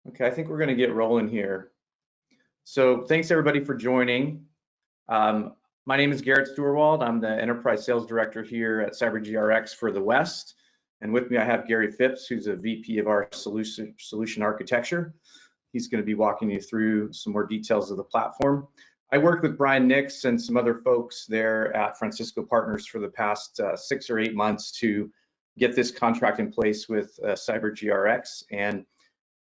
Okay, I think we're going to get rolling here. So thanks everybody for joining. My name is Garrett Stewart. I'm the Enterprise Sales Director here at CyberGRX for the West. And with me I have Gary Phipps, who's a VP of our solution architecture. He's going to be walking you through some more details of the platform. I worked with Brian Nix and some other folks there at Francisco Partners for the past 6 or 8 months to get this contract in place with CyberGRX. And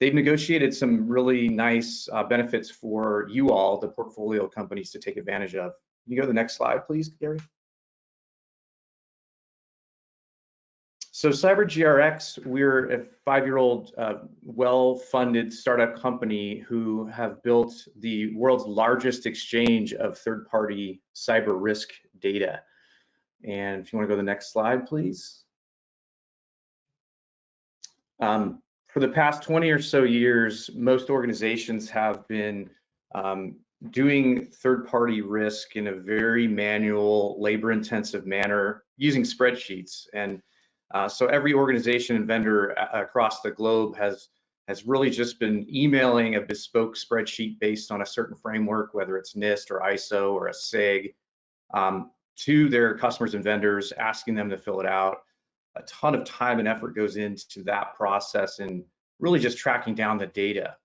they've negotiated some really nice benefits for you all, the portfolio companies, to take advantage of. Can you go to the next slide, please, Gary? So CyberGRX, we're a 5-year-old, well-funded startup company who have built the world's largest exchange of third-party cyber risk data. And if you want to go to the next slide, please. For the past 20 or so years, most organizations have been doing third-party risk in a very manual, labor-intensive manner using spreadsheets. And so every organization and vendor across the globe has really just been emailing a bespoke spreadsheet based on a certain framework, whether it's NIST or ISO or a SIG, to their customers and vendors, asking them to fill it out. A ton of time and effort goes into that process and really just tracking down the data.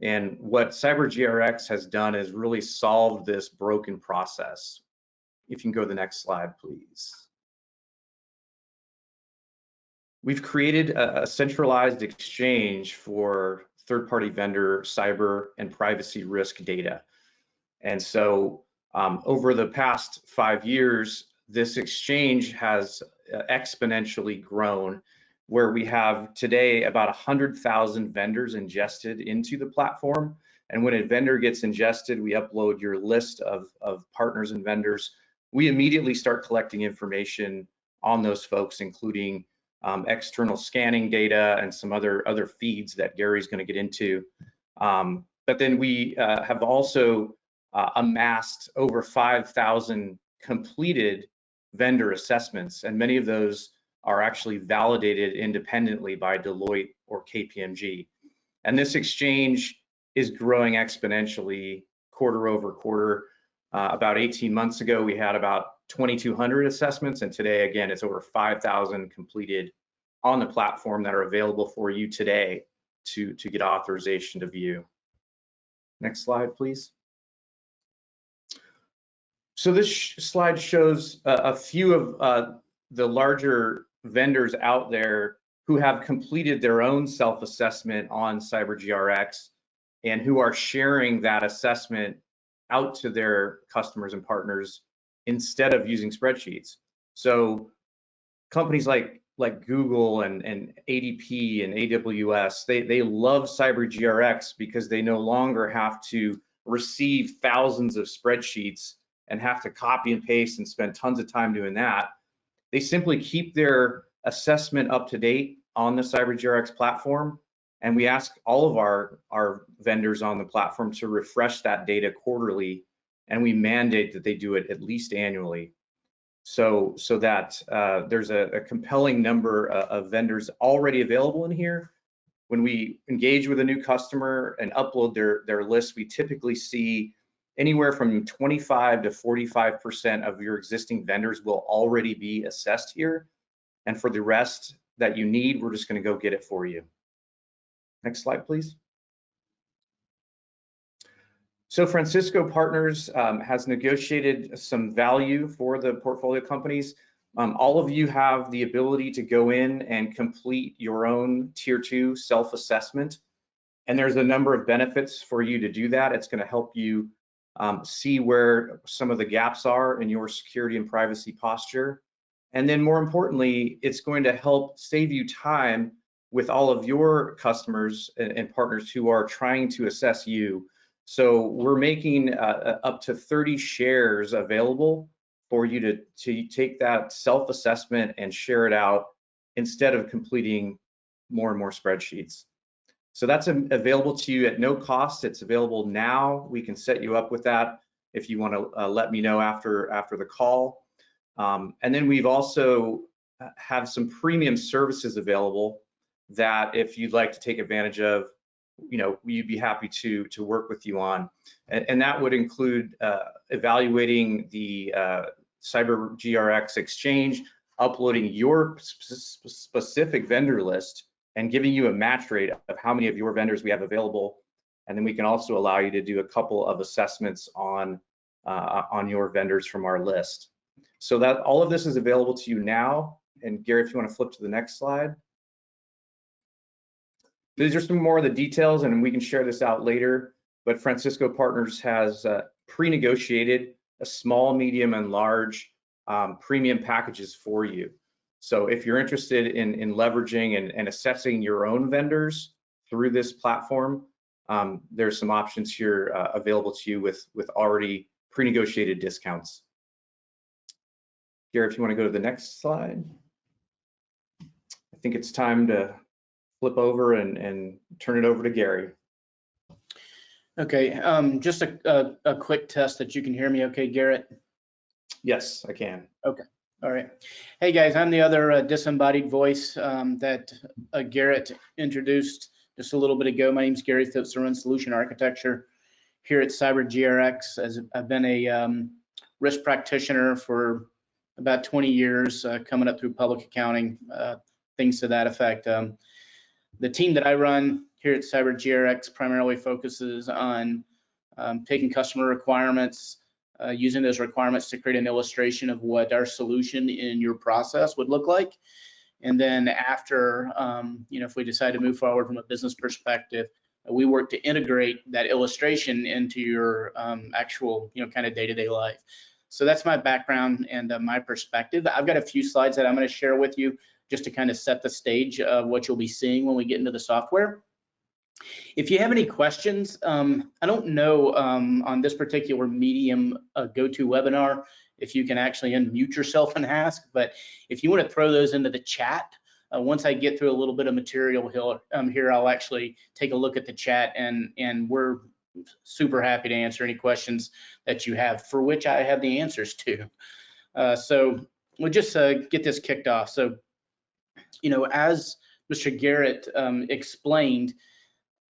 And what CyberGRX has done is really solved this broken process. If you can go to the next slide, please. We've created a centralized exchange for third-party vendor cyber and privacy risk data. And so over the past 5 years, this exchange has exponentially grown, where we have today about 100,000 vendors ingested into the platform. And when a vendor gets ingested, we upload your list of partners and vendors. We immediately start collecting information on those folks, including external scanning data and some other feeds that Gary's going to get into. But then we have also amassed over 5,000 completed vendor assessments, and many of those are actually validated independently by Deloitte or KPMG. And this exchange is growing exponentially quarter over quarter. About 18 months ago, we had about 2,200 assessments, and today, again, it's over 5,000 completed on the platform that are available for you today to get authorization to view. Next slide, please. So this slide shows a few of the larger vendors out there who have completed their own self-assessment on CyberGRX and who are sharing that assessment out to their customers and partners instead of using spreadsheets. So companies like Google and ADP and AWS, they love CyberGRX because they no longer have to receive thousands of spreadsheets and have to copy and paste and spend tons of time doing that. They simply keep their assessment up to date on the CyberGRX platform, and we ask all of our vendors on the platform to refresh that data quarterly, and we mandate that they do it at least annually, so that there's a compelling number of vendors already available in here. When we engage with a new customer and upload their list, we typically see anywhere from 25 to 45% of your existing vendors will already be assessed here. And for the rest that you need, we're just going to go get it for you. Next slide, please. So Francisco Partners has negotiated some value for the portfolio companies. All of you have the ability to go in and complete your own tier 2 self-assessment. And there's a number of benefits for you to do that. It's going to help you see where some of the gaps are in your security and privacy posture. And then more importantly, it's going to help save you time with all of your customers and partners who are trying to assess you. So we're making up to 30 shares available for you to take that self-assessment and share it out instead of completing more and more spreadsheets. So that's available to you at no cost. It's available now. We can set you up with that if you want to let me know after the call. And then we've also have some premium services available that if you'd like to take advantage of, we'd be happy to work with you on. And that would include evaluating the CyberGRX exchange, uploading your specific vendor list, and giving you a match rate of how many of your vendors we have available. And then we can also allow you to do a couple of assessments on your vendors from our list. So that all of this is available to you now. And Gary, if you want to flip to the next slide. These are some more of the details, and we can share this out later, but Francisco Partners has pre-negotiated a small, medium, and large premium packages for you. So if you're interested in leveraging and assessing your own vendors through this platform, there's some options here available to you with already pre-negotiated discounts. Gary, if you want to go to the next slide. I think it's time to flip over and turn it over to Gary. Okay, just a quick test that you can hear me okay, Garrett? Yes, I can. Okay, all right. Hey guys, I'm the other disembodied voice that Garrett introduced just a little bit ago. My name's Gary Phipps. I run Solution Architecture here at CyberGRX. As I've been a risk practitioner for about 20 years, coming up through public accounting, things to that effect. The team that I run here at CyberGRX primarily focuses on taking customer requirements, using those requirements to create an illustration of what our solution in your process would look like. And then after, if we decide to move forward from a business perspective, we work to integrate that illustration into your actual, kind of day-to-day life. So that's my background and my perspective. I've got a few slides that I'm going to share with you just to kind of set the stage of what you'll be seeing when we get into the software. If you have any questions, I don't know on this particular medium GoToWebinar if you can actually unmute yourself and ask, but if you want to throw those into the chat, once I get through a little bit of material here, I'll actually take a look at the chat, and we're super happy to answer any questions that you have, for which I have the answers to. So we'll just get this kicked off. So, as Mr. Garrett explained,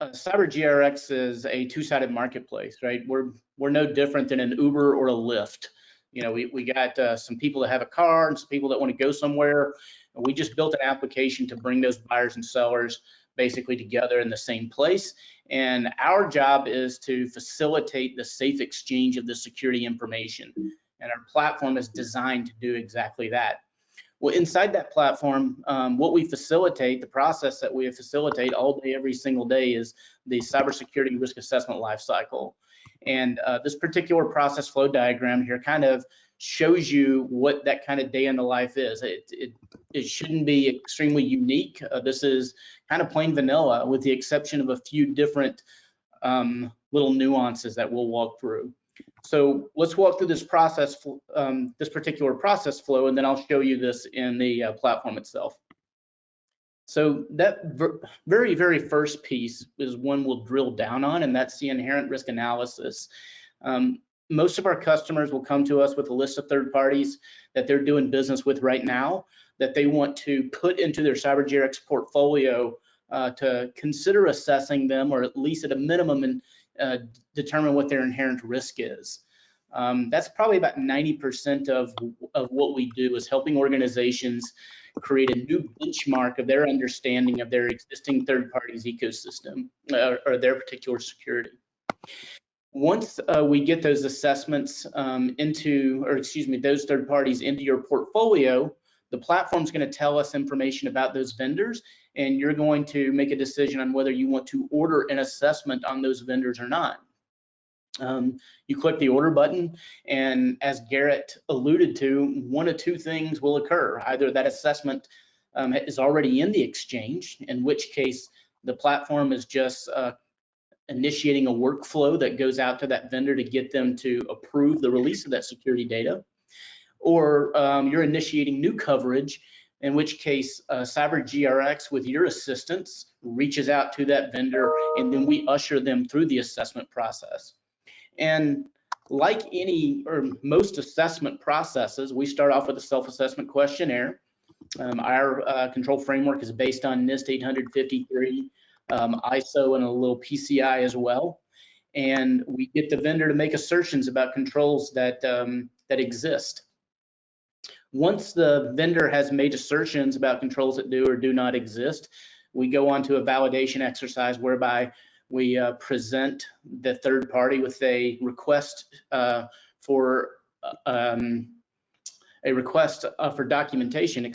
CyberGRX is a two-sided marketplace, right? We're no different than an Uber or a Lyft. We got some people that have a car and some people that want to go somewhere. And we just built an application to bring those buyers and sellers basically together in the same place. And our job is to facilitate the safe exchange of the security information. And our platform is designed to do exactly that. Well, inside that platform, what we facilitate, the process that we facilitate all day, every single day, is the cybersecurity risk assessment lifecycle. And this particular process flow diagram here kind of shows you what that kind of day in the life is. It shouldn't be extremely unique. This is kind of plain vanilla, with the exception of a few different little nuances that we'll walk through. So let's walk through this process, this particular process flow, and then I'll show you this in the platform itself. So that very, very first piece is one we'll drill down on, and that's the inherent risk analysis. Most of our customers will come to us with a list of third parties that they're doing business with right now that they want to put into their CyberGRX portfolio to consider assessing them, or at least at a minimum, and determine what their inherent risk is. That's probably about 90% of what we do, is helping organizations create a new benchmark of their understanding of their existing third parties ecosystem or their particular security. Once we get those assessments those third parties into your portfolio, the platform's going to tell us information about those vendors, and you're going to make a decision on whether you want to order an assessment on those vendors or not. You click the order button, and as Garrett alluded to, one of two things will occur. Either that assessment is already in the exchange, in which case the platform is just initiating a workflow that goes out to that vendor to get them to approve the release of that security data, or you're initiating new coverage, in which case CyberGRX, with your assistance, reaches out to that vendor, and then we usher them through the assessment process. And like any or most assessment processes, we start off with a self-assessment questionnaire. Our control framework is based on NIST 853 ISO, and a little PCI as well. And we get the vendor to make assertions about controls that exist. Once the vendor has made assertions about controls that do or do not exist, we go on to a validation exercise whereby we present the third party with a request for documentation,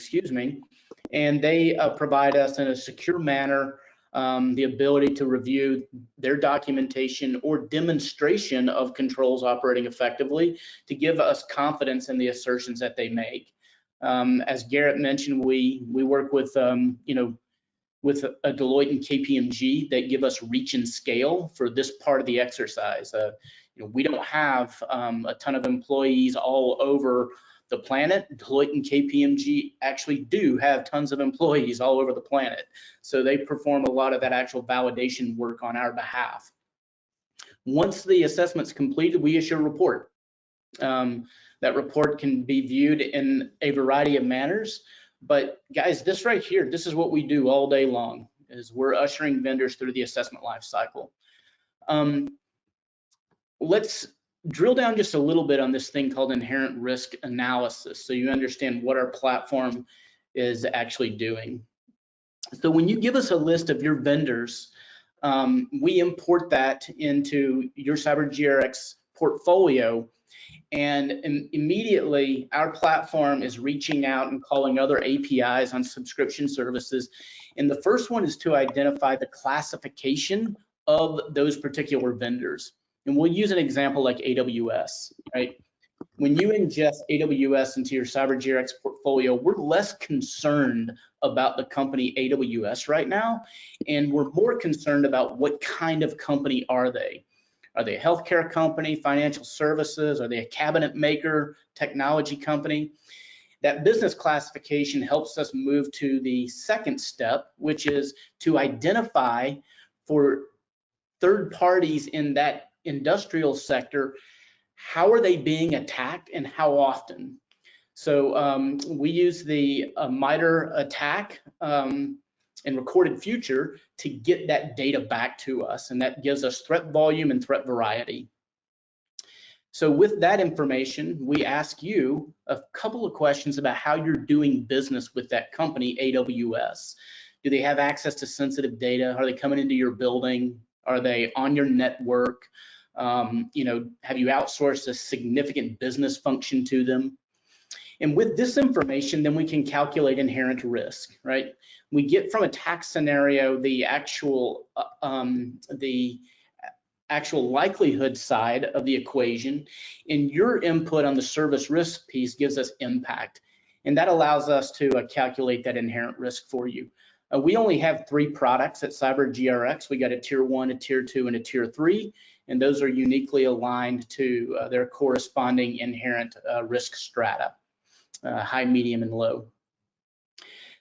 and they provide us in a secure manner the ability to review their documentation or demonstration of controls operating effectively to give us confidence in the assertions that they make. As Garrett mentioned, we work with with a Deloitte and KPMG that give us reach and scale for this part of the exercise. We don't have a ton of employees all over the planet. Deloitte and KPMG actually do have tons of employees all over the planet. So they perform a lot of that actual validation work on our behalf. Once the assessment's completed, we issue a report. That report can be viewed in a variety of manners. But guys, this right here, this is what we do all day long, is we're ushering vendors through the assessment life cycle. Let's drill down just a little bit on this thing called inherent risk analysis so you understand what our platform is actually doing. So when you give us a list of your vendors, we import that into your CyberGRX portfolio, and immediately our platform is reaching out and calling other APIs on subscription services. And the first one is to identify the classification of those particular vendors. And we'll use an example like AWS, right? When you ingest AWS into your CyberGRX portfolio, we're less concerned about the company AWS right now, and we're more concerned about what kind of company are they. Are they a healthcare company, financial services? Are they a cabinet maker, technology company? That business classification helps us move to the second step, which is to identify for third parties in that industrial sector, how are they being attacked and how often? So we use the MITRE ATT&CK and recorded future to get that data back to us, and that gives us threat volume and threat variety. So with that information, we ask you a couple of questions about how you're doing business with that company, AWS. Do they have access to sensitive data? Are they coming into your building? Are they on your network? Have you outsourced a significant business function to them? And with this information, then we can calculate inherent risk, right? We get from attack scenario the actual likelihood side of the equation, and your input on the service risk piece gives us impact, and that allows us to calculate that inherent risk for you. We only have 3 products at CyberGRX. We got a tier 1, a tier 2, and a tier 3, and those are uniquely aligned to their corresponding inherent risk strata, high, medium, and low.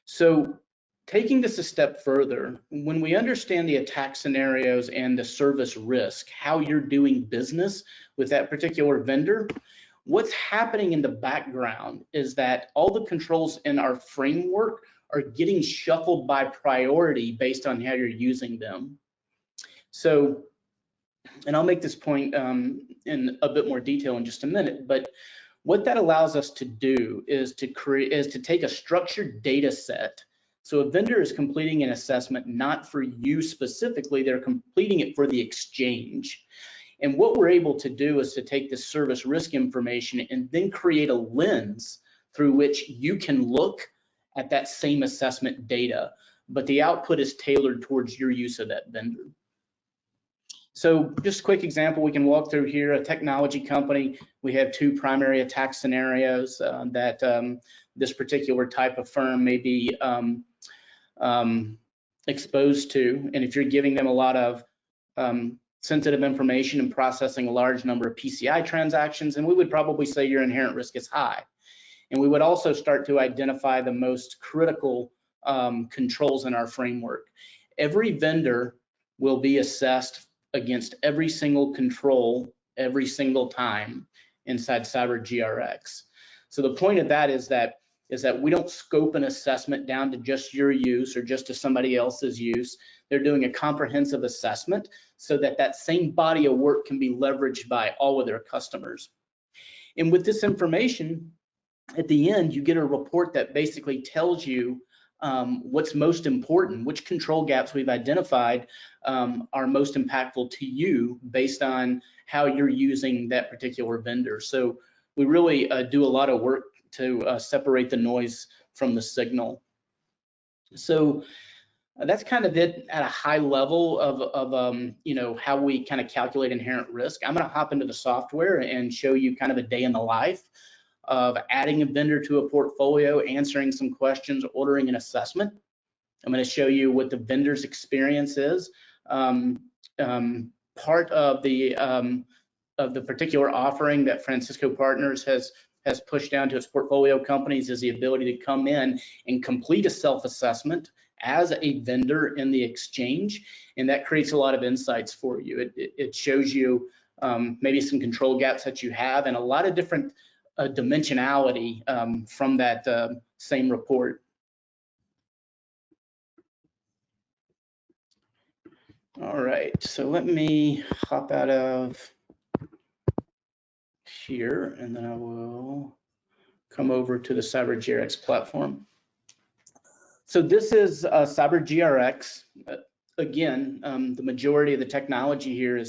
So taking this a step further, when we understand the attack scenarios and the service risk, how you're doing business with that particular vendor, what's happening in the background is that all the controls in our framework are getting shuffled by priority based on how you're using them. So, and I'll make this point in a bit more detail in just a minute, but what that allows us to do is to take a structured data set. So a vendor is completing an assessment not for you specifically, they're completing it for the exchange. And what we're able to do is to take this service risk information and then create a lens through which you can look at that same assessment data, but the output is tailored towards your use of that vendor. So just a quick example we can walk through here, a technology company, we have 2 primary attack scenarios that this particular type of firm may be exposed to. And if you're giving them a lot of sensitive information and processing a large number of PCI transactions, then we would probably say your inherent risk is high. And we would also start to identify the most critical controls in our framework. Every vendor will be assessed against every single control every single time inside CyberGRX. So the point of that is that we don't scope an assessment down to just your use or just to somebody else's use. They're doing a comprehensive assessment so that that same body of work can be leveraged by all of their customers. And with this information, at the end, you get a report that basically tells you what's most important, which control gaps we've identified are most impactful to you based on how you're using that particular vendor. So we really do a lot of work to separate the noise from the signal. So that's kind of it at a high level of you know, how we kind of calculate inherent risk. I'm going to hop into the software and show you kind of a day in the life of adding a vendor to a portfolio, answering some questions, ordering an assessment. I'm going to show you what the vendor's experience is. Part of the particular offering that Francisco Partners has pushed down to its portfolio companies is the ability to come in and complete a self-assessment as a vendor in the exchange, and that creates a lot of insights for you. It shows you maybe some control gaps that you have and a lot of different dimensionality from that same report. All right, so let me hop out of here and then I will come over to the CyberGRX platform. So this is CyberGRX. Again, the majority of the technology here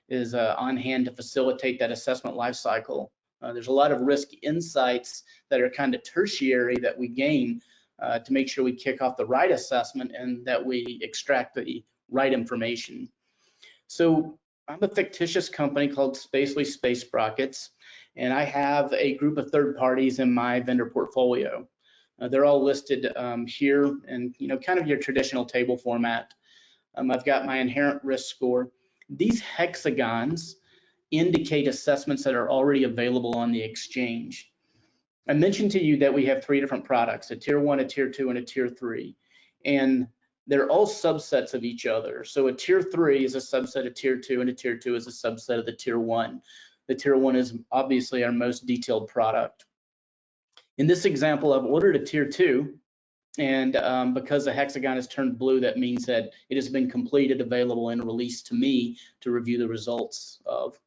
is on hand to facilitate that assessment lifecycle. There's a lot of risk insights that are kind of tertiary that we gain to make sure we kick off the right assessment and that we extract the right information. So I'm a fictitious company called Spacely Space Sprockets, and I have a group of third parties in my vendor portfolio. They're all listed here in, you know, kind of your traditional table format. I've got my inherent risk score. These hexagons indicate assessments that are already available on the exchange. I mentioned to you that we have 3 different products, a tier 1, a tier 2, and a tier 3. And they're all subsets of each other. So a tier 3 is a subset of tier 2, and a tier 2 is a subset of the tier 1. The tier 1 is obviously our most detailed product. In this example, I've ordered a tier 2, and because the hexagon is turned blue, that means that it has been completed, available, and released to me to review the results of.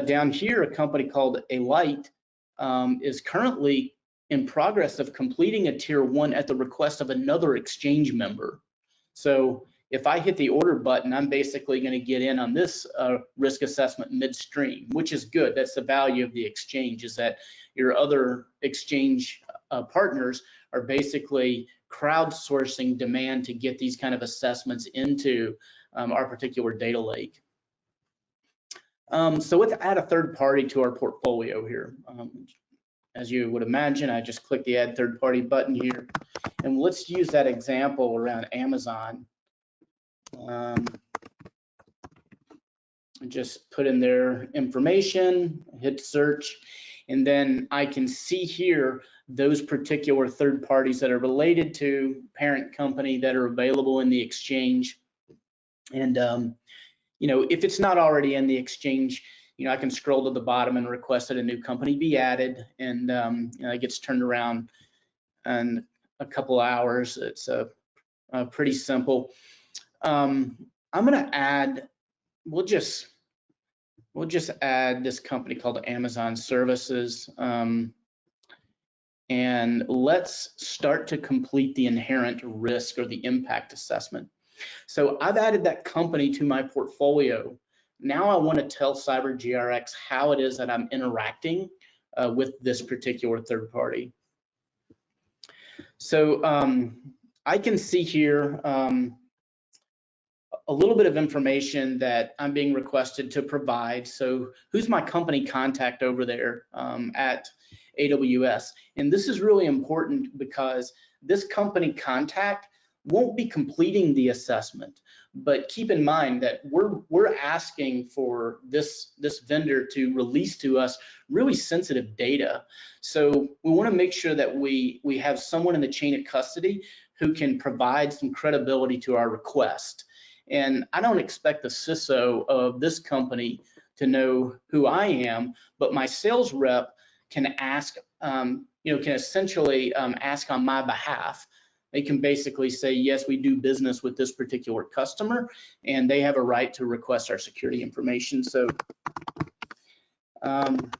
Down here, a company called Alight is currently in progress of completing a tier 1 at the request of another exchange member. So if I hit the order button, I'm basically going to get in on this risk assessment midstream, which is good. That's the value of the exchange, is that your other exchange partners are basically crowdsourcing demand to get these kind of assessments into our particular data lake. So let's add a third party to our portfolio here. As you would imagine, I just click the add third party button here, and let's use that example around Amazon. Just put in their information, hit search, and then I can see here those particular third parties that are related to parent company that are available in the exchange. And you know, if it's not already in the exchange, you know, I can scroll to the bottom and request that a new company be added, and you know, it gets turned around in a couple hours. It's pretty simple. I'm gonna add, we'll just add this company called Amazon Services, and let's start to complete the inherent risk or the impact assessment. So I've added that company to my portfolio. Now I want to tell CyberGRX how it is that I'm interacting with this particular third party. So I can see here a little bit of information that I'm being requested to provide. So who's my company contact over there at AWS? And this is really important because this company contact won't be completing the assessment, but keep in mind that we're asking for this vendor to release to us really sensitive data. So we want to make sure that we have someone in the chain of custody who can provide some credibility to our request. And I don't expect the CISO of this company to know who I am, but my sales rep can ask, you know, can essentially ask on my behalf. they can basically say, yes, we do business with this particular customer, and they have a right to request our security information. So I'm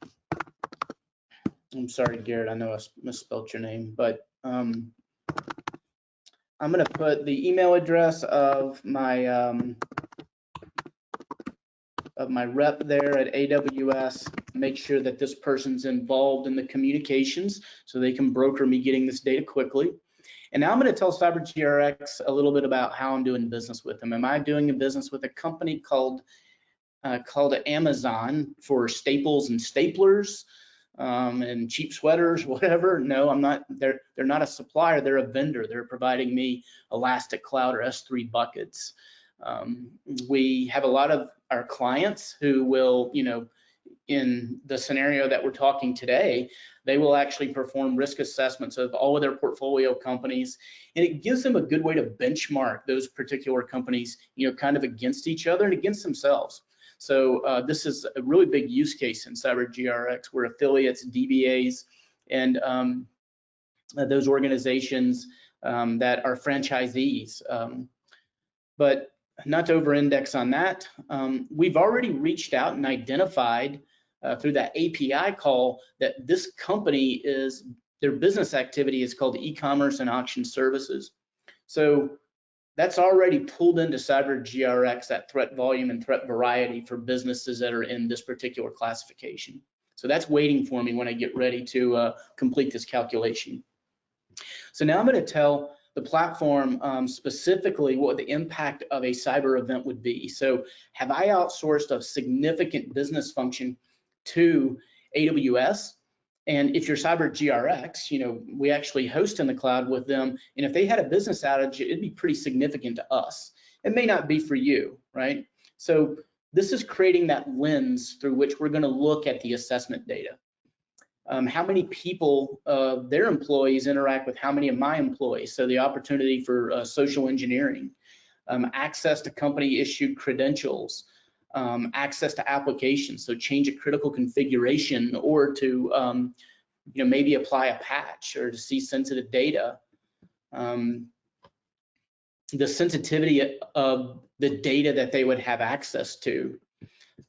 sorry, Garrett, I know I misspelled your name, but I'm going to put the email address of my rep there at AWS, make sure that this person's involved in the communications so they can broker me getting this data quickly. And now I'm going to tell CyberGRX a little bit about how I'm doing business with them. Am I doing a business with a company called Amazon for staples and staplers and cheap sweaters, whatever? No, I'm not. They're not a supplier. They're a vendor. They're providing me Elastic Cloud or S3 buckets. We have a lot of our clients who will, in the scenario that we're talking today, they will actually perform risk assessments of all of their portfolio companies, and it gives them a good way to benchmark those particular companies, kind of against each other and against themselves. So this is a really big use case in CyberGRX, where affiliates, DBAs, and those organizations that are franchisees. But not to over-index on that, we've already reached out and identified through that API call that this company their business activity is called e-commerce and auction services. So that's already pulled into CyberGRX, that threat volume and threat variety for businesses that are in this particular classification. So that's waiting for me when I get ready to complete this calculation. So now I'm going to tell the platform specifically what the impact of a cyber event would be. So have I outsourced a significant business function to AWS? And if you're CyberGRX, we actually host in the cloud with them. And if they had a business outage, it'd be pretty significant to us. It may not be for you, right? So this is creating that lens through which we're going to look at the assessment data. How many people, their employees, interact with how many of my employees? So the opportunity for social engineering, access to company issued credentials, access to applications, so change a critical configuration, or to maybe apply a patch or to see sensitive data. The sensitivity of the data that they would have access to.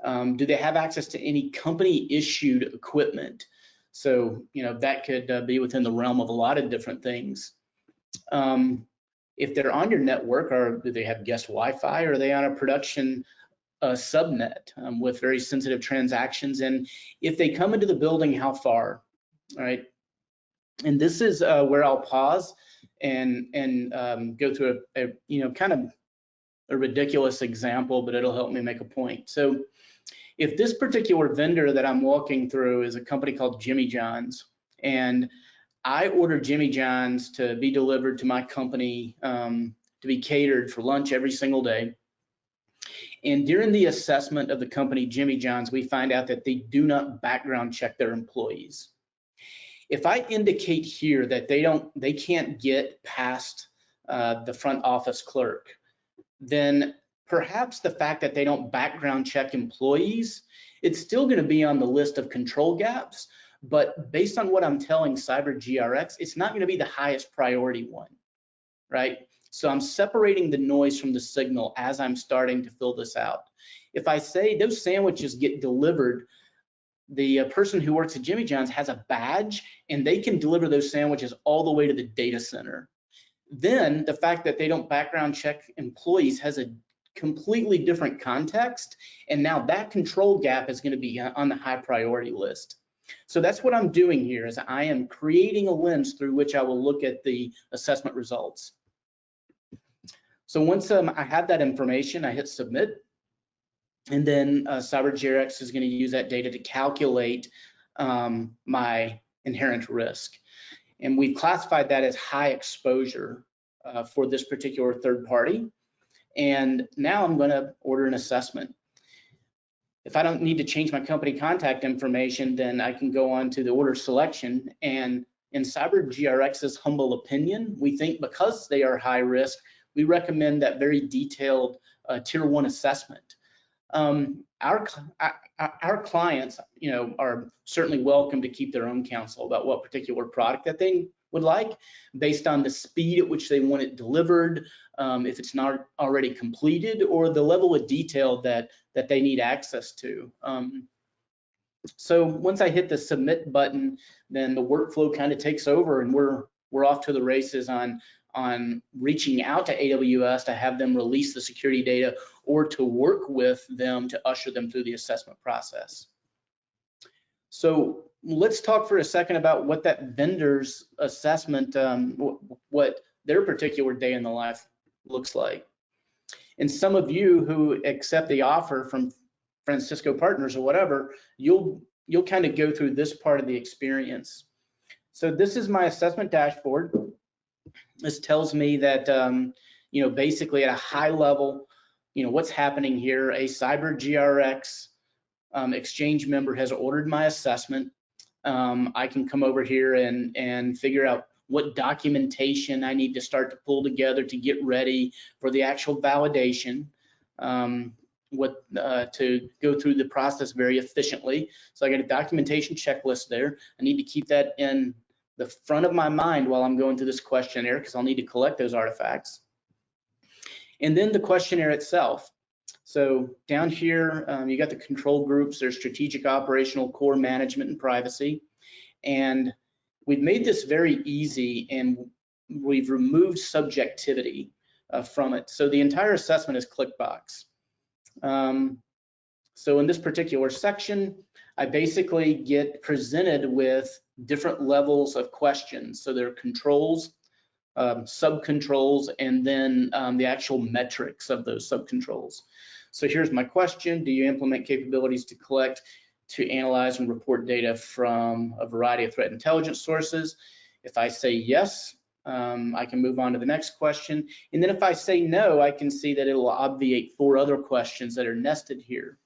Do they have access to any company issued equipment? So that could be within the realm of a lot of different things. If they're on your network, or do they have guest Wi-Fi, or are they on a production subnet with very sensitive transactions? And if they come into the building, how far? All right. And this is where I'll pause and go through a kind of a ridiculous example, but it'll help me make a point. So if this particular vendor that I'm walking through is a company called Jimmy John's, and I order Jimmy John's to be delivered to my company to be catered for lunch every single day, and during the assessment of the company Jimmy John's, we find out that they do not background check their employees. If I indicate here that they can't get past the front office clerk, then perhaps the fact that they don't background check employees, it's still going to be on the list of control gaps, but based on what I'm telling CyberGRX, it's not going to be the highest priority one, right? So I'm separating the noise from the signal as I'm starting to fill this out. If I say those sandwiches get delivered, the person who works at Jimmy John's has a badge and they can deliver those sandwiches all the way to the data center. Then the fact that they don't background check employees has a completely different context, and now that control gap is going to be on the high priority list. So that's what I'm doing here, is I am creating a lens through which I will look at the assessment results. So once I have that information, I hit submit, and then CyberGRX is going to use that data to calculate my inherent risk. And we've classified that as high exposure for this particular third party. And now I'm going to order an assessment. If I don't need to change my company contact information, then I can go on to the order selection. And in CyberGRX's humble opinion, we think because they are high risk, we recommend that very detailed tier 1 assessment. Our clients, are certainly welcome to keep their own counsel about what particular product that they would like, based on the speed at which they want it delivered, if it's not already completed, or the level of detail that they need access to. So once I hit the submit button, then the workflow kind of takes over, and we're off to the races on reaching out to AWS to have them release the security data, or to work with them to usher them through the assessment process. So let's talk for a second about what that vendor's assessment, what their particular day in the life looks like. And some of you who accept the offer from Francisco Partners or whatever, you'll kind of go through this part of the experience. So this is my assessment dashboard. This tells me that, basically at a high level, what's happening here. A CyberGRX exchange member has ordered my assessment. I can come over here and figure out what documentation I need to start to pull together to get ready for the actual validation, to go through the process very efficiently. So I got a documentation checklist there. I need to keep that in the front of my mind while I'm going through this questionnaire, because I'll need to collect those artifacts. And then the questionnaire itself. So down here, you got the control groups. There's strategic, operational, core, management, and privacy. And we've made this very easy, and we've removed subjectivity from it. So the entire assessment is ClickBox. So in this particular section, I basically get presented with different levels of questions. So there are controls, sub-controls, and then the actual metrics of those sub-controls. So here's my question: do you implement capabilities to collect, to analyze, and report data from a variety of threat intelligence sources? If I say yes, I can move on to the next question. And then if I say no, I can see that it will obviate 4 other questions that are nested here.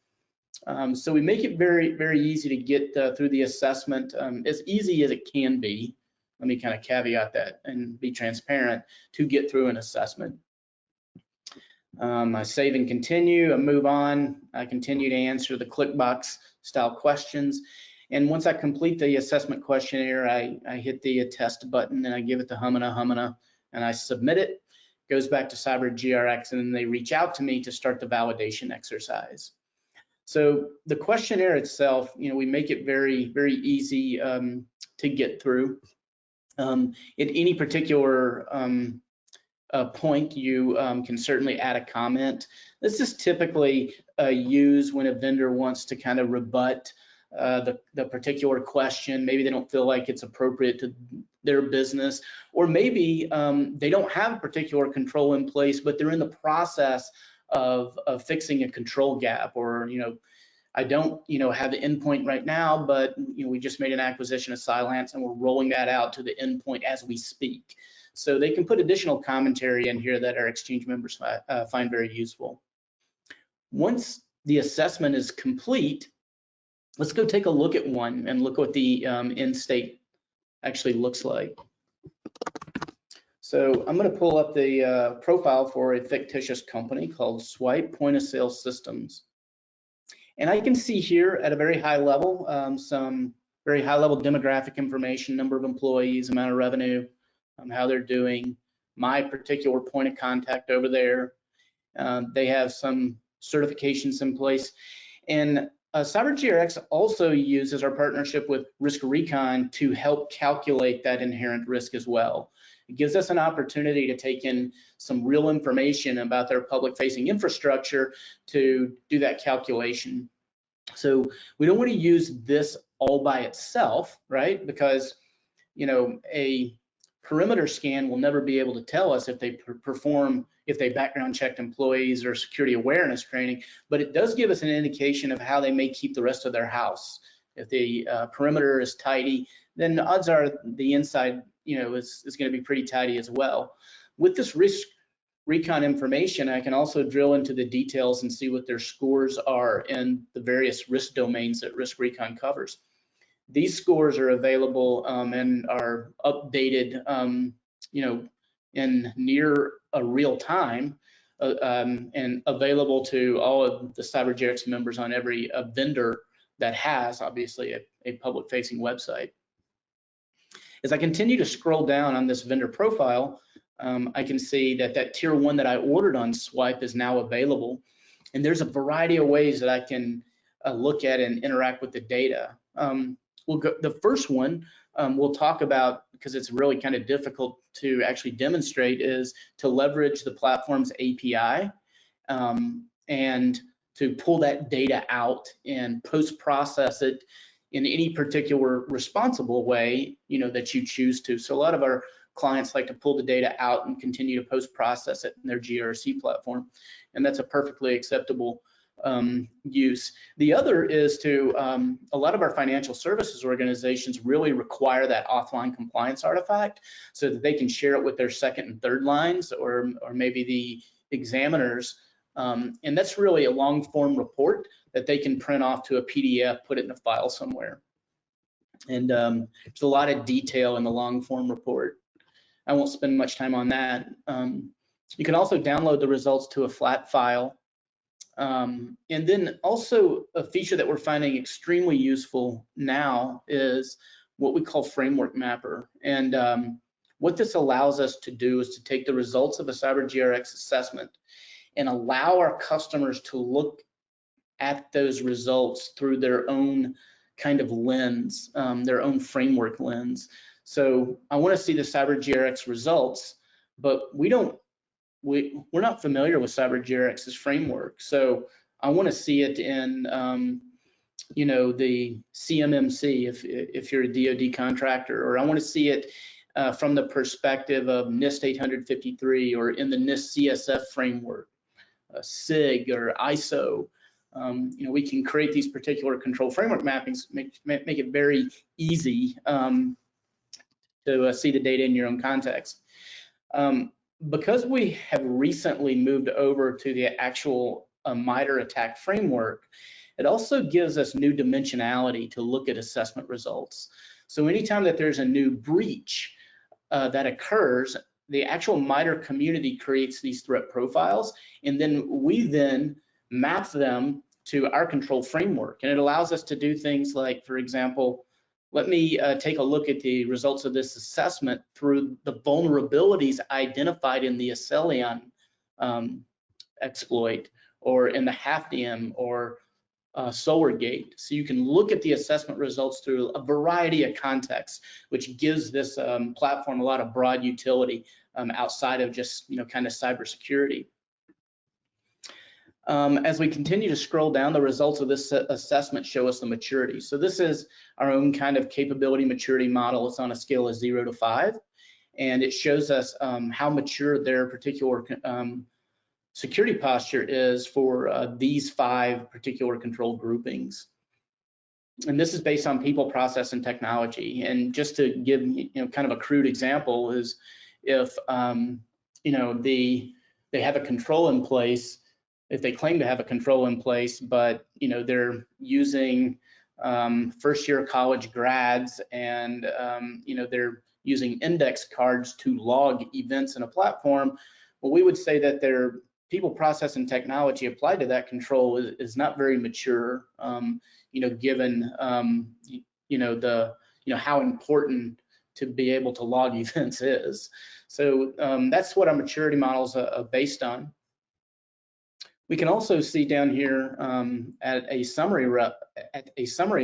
So we make it very, very easy to get through the assessment, as easy as it can be. Let me kind of caveat that and be transparent, to get through an assessment. I save and continue, I move on, I continue to answer the ClickBox style questions. And once I complete the assessment questionnaire, I hit the test button and I give it the humana, and I submit it. It goes back to CyberGRX, and then they reach out to me to start the validation exercise. So the questionnaire itself, we make it very, very easy to get through. At any particular point, you can certainly add a comment. This is typically used when a vendor wants to kind of rebut the particular question. Maybe they don't feel like it's appropriate to their business, or maybe they don't have a particular control in place, but they're in the process of fixing a control gap, or I don't have the endpoint right now, but we just made an acquisition of Cylance and we're rolling that out to the endpoint as we speak. So they can put additional commentary in here that our exchange members find very useful. Once the assessment is complete, let's go take a look at one and look what the end state actually looks like. So I'm going to pull up the profile for a fictitious company called Swipe Point of Sale Systems. And I can see here at a very high level, some very high level demographic information, number of employees, amount of revenue, how they're doing, my particular point of contact over there. They have some certifications in place. And CyberGRX also uses our partnership with Risk Recon to help calculate that inherent risk as well. It gives us an opportunity to take in some real information about their public-facing infrastructure to do that calculation. So we don't want to use this all by itself, right? Because a perimeter scan will never be able to tell us if they if they background checked employees or security awareness training, but it does give us an indication of how they may keep the rest of their house. If the perimeter is tidy, then the odds are the inside is going to be pretty tidy as well. With this Risk Recon information, I can also drill into the details and see what their scores are in the various risk domains that Risk Recon covers. These scores are available and are updated, in near a real time, and available to all of the CyberGRX members on every vendor that has, obviously, a public-facing website. As I continue to scroll down on this vendor profile, I can see that that tier 1 that I ordered on Swipe is now available. And there's a variety of ways that I can look at and interact with the data. The first one we'll talk about, because it's really kind of difficult to actually demonstrate, is to leverage the platform's API and to pull that data out and post-process it in any particular responsible way, that you choose to. So a lot of our clients like to pull the data out and continue to post-process it in their GRC platform, and that's a perfectly acceptable use. The other is to, a lot of our financial services organizations really require that offline compliance artifact so that they can share it with their second and third lines, or maybe the examiners. And that's really a long form report that they can print off to a PDF, put it in a file somewhere. And there's a lot of detail in the long form report. I won't spend much time on that. You can also download the results to a flat file. And then also a feature that we're finding extremely useful now is what we call Framework Mapper. And what this allows us to do is to take the results of a CyberGRX assessment and allow our customers to look at those results through their own kind of lens, their own framework lens. So I want to see the CyberGRX results, but we're not familiar with CyberGRX's framework. So I want to see it in, the CMMC if you're a DoD contractor, or I want to see it from the perspective of NIST 853 or in the NIST CSF framework, SIG or ISO. We can create these particular control framework mappings, make it very easy to see the data in your own context. Because we have recently moved over to the actual MITRE ATT&CK framework, it also gives us new dimensionality to look at assessment results. So anytime that there's a new breach that occurs, the actual MITRE community creates these threat profiles, and then we map them to our control framework. And it allows us to do things like, for example, let me take a look at the results of this assessment through the vulnerabilities identified in the Acelion exploit, or in the Hafnium or SolarGate. So you can look at the assessment results through a variety of contexts, which gives this platform a lot of broad utility outside of just kind of cybersecurity. As we continue to scroll down, the results of this assessment show us the maturity. So this is our own kind of capability maturity model. It's on a scale of 0 to 5, and it shows us how mature their particular security posture is for these 5 particular control groupings. And this is based on people, process, and technology. And just to give kind of a crude example is if they have a control in place, if they claim to have a control in place, but they're using first-year college grads, and they're using index cards to log events in a platform, well, we would say that their people, process, and technology applied to that control is not very mature, given how important to be able to log events is. So that's what our maturity models are based on. We can also see down here at a summary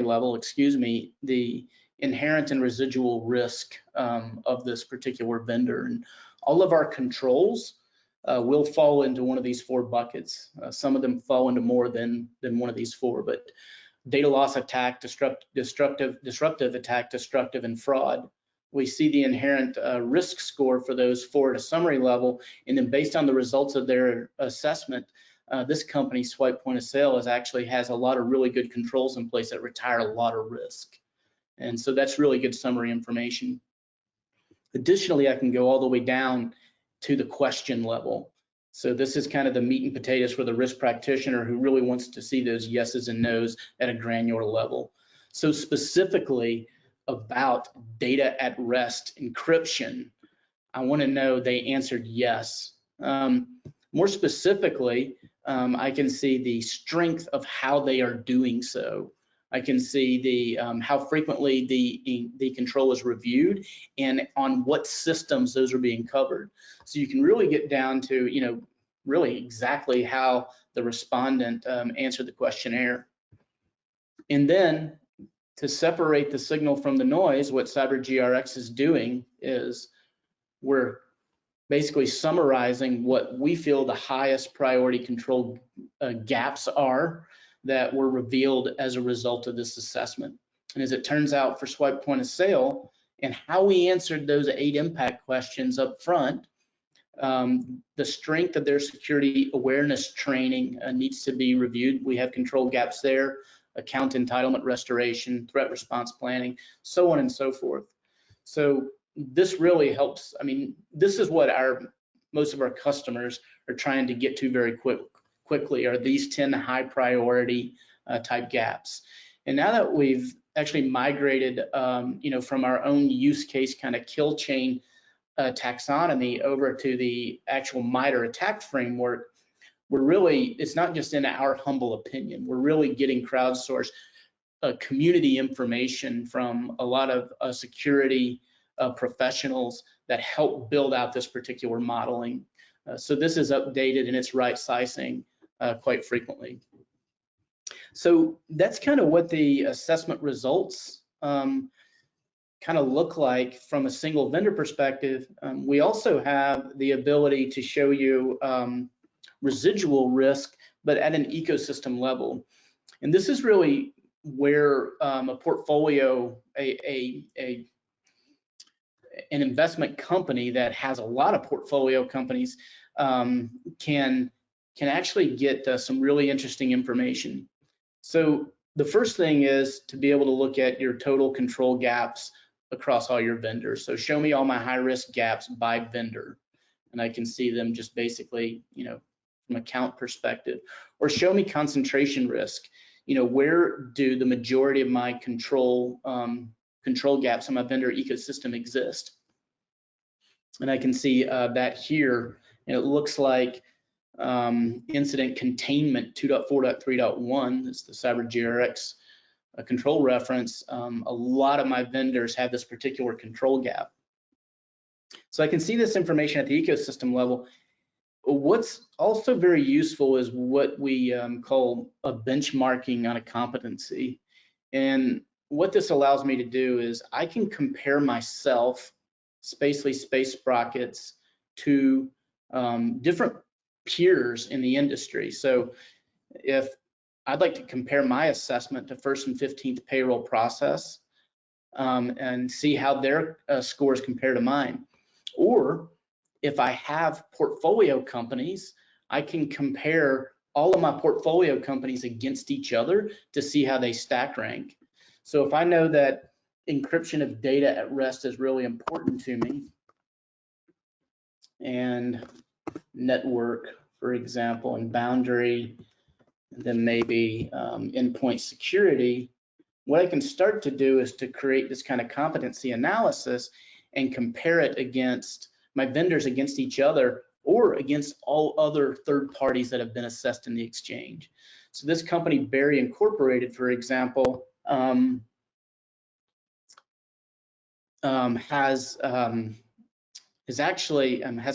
level, the inherent and residual risk of this particular vendor. And all of our controls will fall into one of these 4 buckets. Some of them fall into more than one of these 4, but data loss attack, disruptive attack, destructive, and fraud. We see the inherent risk score for those 4 at a summary level, and then based on the results of their assessment, this company, Swipe Point of Sale, actually has a lot of really good controls in place that retire a lot of risk. And so that's really good summary information. Additionally, I can go all the way down to the question level. So this is kind of the meat and potatoes for the risk practitioner who really wants to see those yeses and nos at a granular level. So specifically about data at rest encryption, I want to know they answered yes. More specifically, I can see the strength of how they are doing so. I can see the how frequently the control is reviewed and on what systems those are being covered. So you can really get down to, you know, really exactly how the respondent answered the questionnaire. And then to separate the signal from the noise, what CyberGRX is doing is we're basically summarizing what we feel the highest priority control gaps are that were revealed as a result of this assessment. And as it turns out for swipe point of sale and how we answered those 8 impact questions up front, the strength of their security awareness training needs to be reviewed. We have control gaps there, account entitlement restoration, threat response planning, so on and so forth. So this really helps. I mean, this is what most of our customers are trying to get to very quickly are these 10 high priority type gaps. And now that we've actually migrated, you know, from our own use case kind of kill chain taxonomy over to the actual MITRE attack framework, we're really, it's not just in our humble opinion, we're really getting crowdsourced community information from a lot of security professionals that help build out this particular modeling. So this is updated and it's right sizing quite frequently. So that's kind of what the assessment results kind of look like from a single vendor perspective. We also have the ability to show you residual risk, but at an ecosystem level. And this is really where a portfolio, an investment company that has a lot of portfolio companies can actually get some really interesting information. So the first thing is to be able to look at your total control gaps across all your vendors. So show me all my high risk gaps by vendor, and I can see them just basically, you know, from account perspective. Or show me concentration risk. You know, where do the majority of my control gaps in my vendor ecosystem exist? And I can see that here, and it looks like incident containment 2.4.3.1 is the CyberGRX control reference. A lot of my vendors have this particular control gap. So I can see this information at the ecosystem level. What's also very useful is what we call a benchmarking on a competency. And what this allows me to do is I can compare myself, Spacely Space Sprockets, to different peers in the industry. So if I'd like to compare my assessment to first and 15th payroll process and see how their scores compare to mine. Or if I have portfolio companies, I can compare all of my portfolio companies against each other to see how they stack rank. So if I know that encryption of data at rest is really important to me, and network, for example, and boundary, and then maybe endpoint security, what I can start to do is to create this kind of competency analysis and compare it against my vendors against each other or against all other third parties that have been assessed in the exchange. So this company, Berry Incorporated, for example, has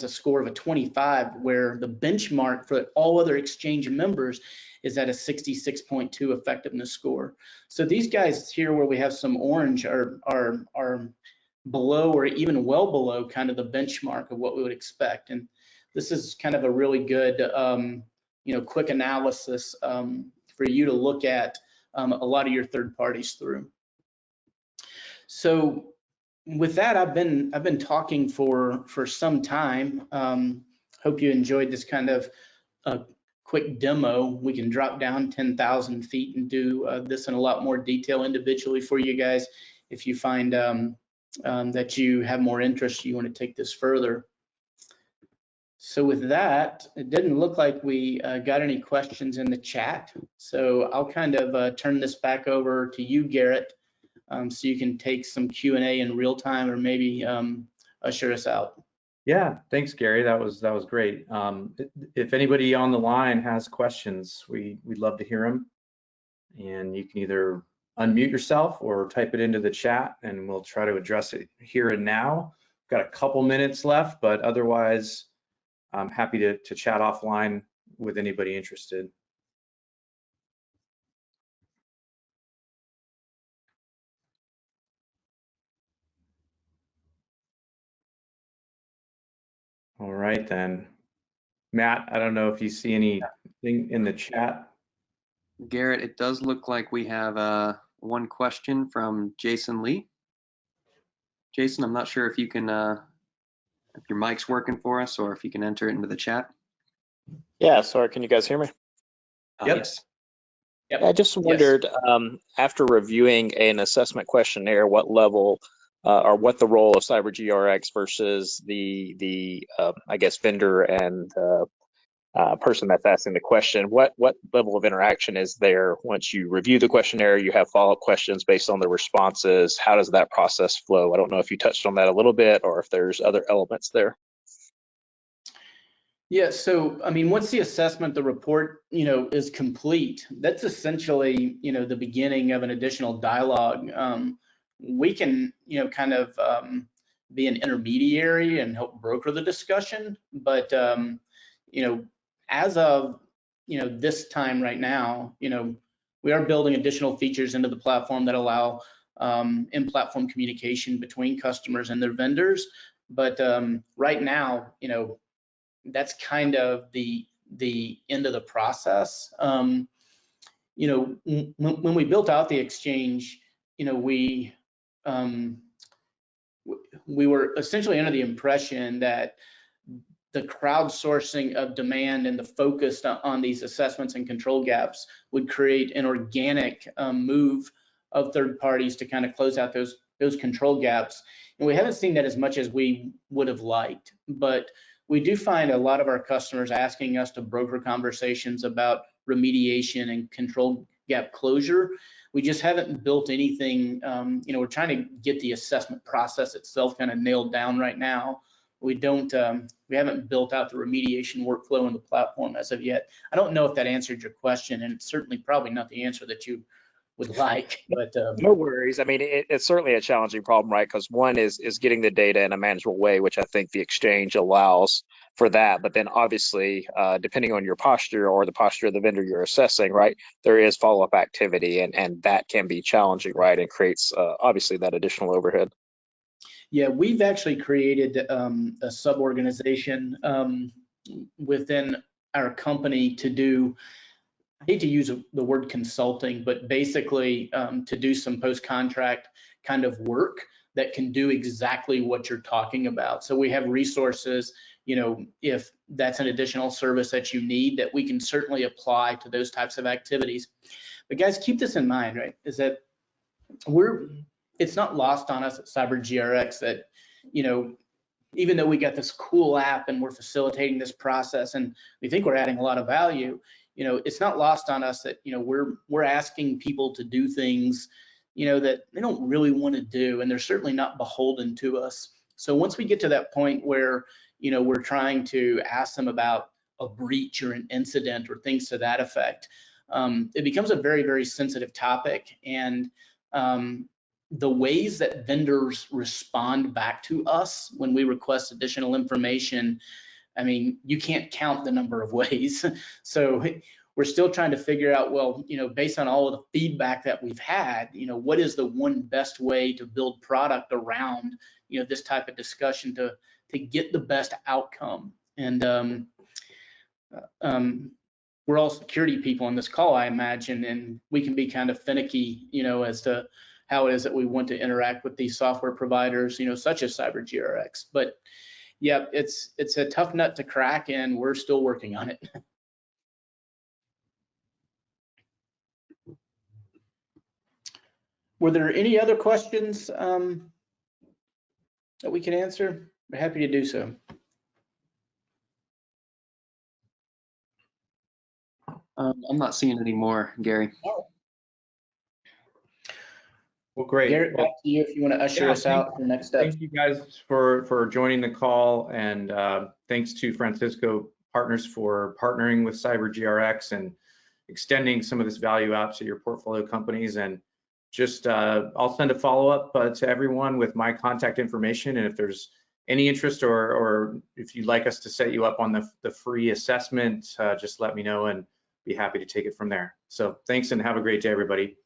a score of a 25, where the benchmark for all other exchange members is at a 66.2 effectiveness score. So these guys here, where we have some orange, are below or even well below kind of the benchmark of what we would expect. And this is kind of a really good, you know, quick analysis for you to look at a lot of your third parties through. So with that, I've been talking for some time. Hope you enjoyed this kind of quick demo. We can drop down 10,000 feet and do this in a lot more detail individually for you guys if you find that you have more interest, you want to take this further. So with that, it didn't look like we got any questions in the chat. So I'll kind of turn this back over to you, Garrett, so you can take some Q&A in real time, or maybe usher us out. Yeah, thanks, Gary. That was great. If anybody on the line has questions, we'd love to hear them. And you can either unmute yourself or type it into the chat, and we'll try to address it here and now. Got a couple minutes left, but otherwise, I'm happy to chat offline with anybody interested. All right, then. Matt, I don't know if you see anything in the chat. Garrett, it does look like we have one question from Jason Lee. Jason, I'm not sure if you can, if your mic's working for us or if you can enter it into the chat. Yeah, sorry, can you guys hear me? Yep. Yes. Yep. I just wondered, after reviewing an assessment questionnaire, what level or what the role of CyberGRX versus the I guess vendor and person that's asking the question, what level of interaction is there once you review the questionnaire, you have follow-up questions based on the responses? How does that process flow? I don't know if you touched on that a little bit or if there's other elements there. Yeah, so I mean, once the assessment, the report, is complete, that's essentially, the beginning of an additional dialogue. We can, kind of be an intermediary and help broker the discussion, but as of this time right now, we are building additional features into the platform that allow in-platform communication between customers and their vendors. But right now, that's kind of the end of the process. When we built out the exchange, we were essentially under the impression that the crowdsourcing of demand and the focus on these assessments and control gaps would create an organic move of third parties to kind of close out those control gaps. And we haven't seen that as much as we would have liked, but we do find a lot of our customers asking us to broker conversations about remediation and control gap closure. We just haven't built anything, we're trying to get the assessment process itself kind of nailed down right now. We haven't built out the remediation workflow in the platform as of yet. I don't know if that answered your question, and it's certainly probably not the answer that you would like, but no worries. I mean, it's certainly a challenging problem, right? Because one is getting the data in a manageable way, which I think the exchange allows for that. But then obviously, depending on your posture or the posture of the vendor you're assessing, right, there is follow-up activity, and that can be challenging, right, and creates obviously that additional overhead. Yeah, we've actually created a sub-organization within our company to do, I hate to use the word consulting, but basically to do some post-contract kind of work that can do exactly what you're talking about. So we have resources, if that's an additional service that you need, that we can certainly apply to those types of activities. But guys, keep this in mind, right, is that it's not lost on us at CyberGRX that, even though we got this cool app and we're facilitating this process and we think we're adding a lot of value, it's not lost on us that, we're asking people to do things, that they don't really want to do, and they're certainly not beholden to us. So once we get to that point where, we're trying to ask them about a breach or an incident or things to that effect, it becomes a very, very sensitive topic. And the ways that vendors respond back to us when we request additional information, I mean, you can't count the number of ways. So we're still trying to figure out, well, based on all of the feedback that we've had, what is the one best way to build product around, this type of discussion to get the best outcome. And we're all security people on this call, I imagine, and we can be kind of finicky, as to how it is that we want to interact with these software providers, such as CyberGRX. But yeah, it's a tough nut to crack, and we're still working on it. Were there any other questions that we can answer? We're happy to do so. I'm not seeing any more, Gary. Well, great. Garrett, back to you if you want to usher us out for the next step. Thank you guys for joining the call, and thanks to Francisco Partners for partnering with CyberGRX and extending some of this value out to your portfolio companies. And just I'll send a follow-up to everyone with my contact information, and if there's any interest or if you'd like us to set you up on the free assessment, just let me know and be happy to take it from there. So thanks and have a great day, everybody.